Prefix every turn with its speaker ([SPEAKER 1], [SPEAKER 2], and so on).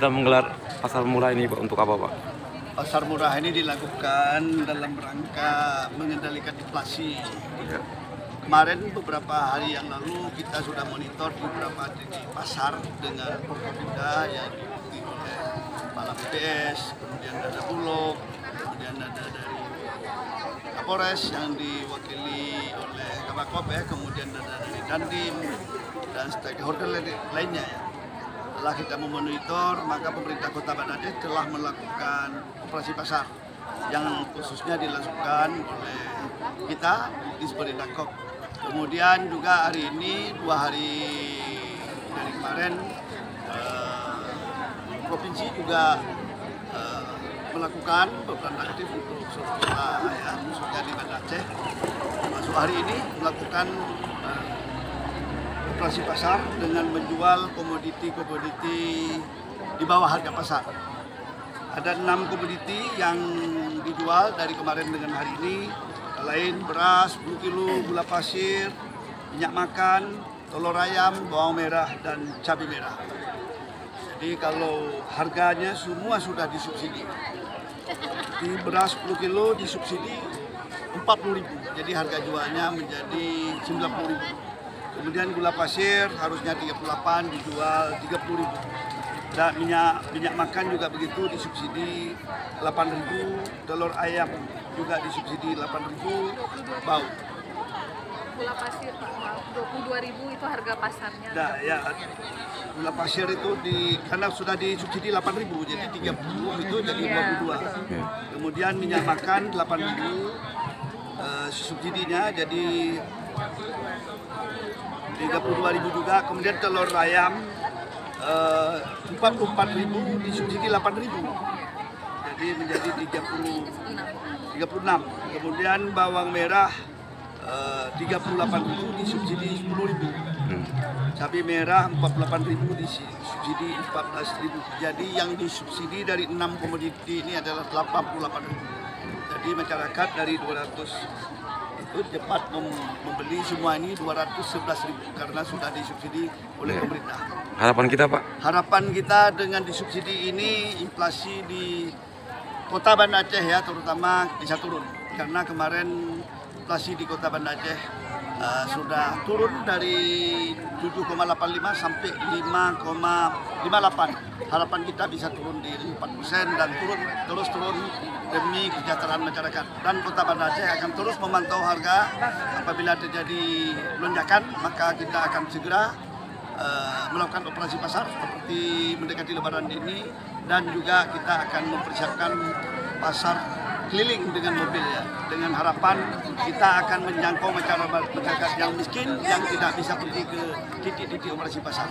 [SPEAKER 1] kita menggelar pasar murah ini Pak, untuk apa Pak?
[SPEAKER 2] Pasar murah ini dilakukan dalam rangka mengendalikan inflasi.
[SPEAKER 1] Ya.
[SPEAKER 2] Kemarin beberapa hari yang lalu kita sudah monitor di beberapa titik pasar dengan Forkopimda yang diikuti oleh Kepala BPS, kemudian ada Bulog, kemudian ada dari Kapolres yang diwakili oleh Kabakop ya, kemudian ada dari Dandim dan stakeholder lainnya ya. Setelah kita memonitor, maka pemerintah Kota Banda Aceh telah melakukan operasi pasar yang khususnya dilakukan oleh kita di Disberdinakop. Kemudian juga hari ini, 2 hari dari kemarin, provinsi juga melakukan peran aktif untuk seluruh kota ya, khususnya di Banda Aceh. Masuk hari ini melakukan operasi pasar dengan menjual komoditi-komoditi di bawah harga pasar. Ada 6 komoditi yang dijual dari kemarin dengan hari ini, lain beras, 10 kilo, gula pasir, minyak makan, telur ayam, bawang merah, dan cabai merah. Jadi kalau harganya semua sudah disubsidi. Di beras 10 kilo disubsidi 40.000, jadi harga jualnya menjadi 90.000. Kemudian gula pasir harusnya 38 dijual 30.000. Dan minyak makan juga begitu disubsidi 8.000, telur ayam juga disubsidi 8.000, bau.
[SPEAKER 3] Gula pasir Pak, 22.000 itu harga pasarnya.
[SPEAKER 2] Nah, ya, gula pasir itu karena sudah disubsidi 8.000, jadi 30 itu jadi 22. Kemudian minyak makan 8.000, subsidinya jadi 32.000 juga. Kemudian telur ayam 44.000 disubsidi 8.000, jadi menjadi 36. Kemudian bawang merah 38.000 disubsidi 10.000. Cabai merah 48.000 disubsidi 14.000. Jadi yang disubsidi dari 6 komoditi ini adalah 88.000. Jadi masyarakat dari 200 itu cepat membeli semua ini 211.000 karena sudah disubsidi oleh pemerintah.
[SPEAKER 1] Harapan kita Pak?
[SPEAKER 2] Harapan kita dengan disubsidi ini inflasi di Kota Banda Aceh ya terutama bisa turun, karena kemarin inflasi di Kota Banda Aceh sudah turun dari 7,85 sampai 5,58. Harapan kita bisa turun di 4% dan terus turun demi kesejahteraan masyarakat. Dan Kota Banda Aceh akan terus memantau harga. Apabila terjadi lonjakan, maka kita akan segera melakukan operasi pasar seperti mendekati Lebaran ini, dan juga kita akan mempersiapkan pasar keliling dengan mobil ya, dengan harapan kita akan menjangkau masyarakat yang miskin yang tidak bisa pergi ke titik-titik operasi pasar.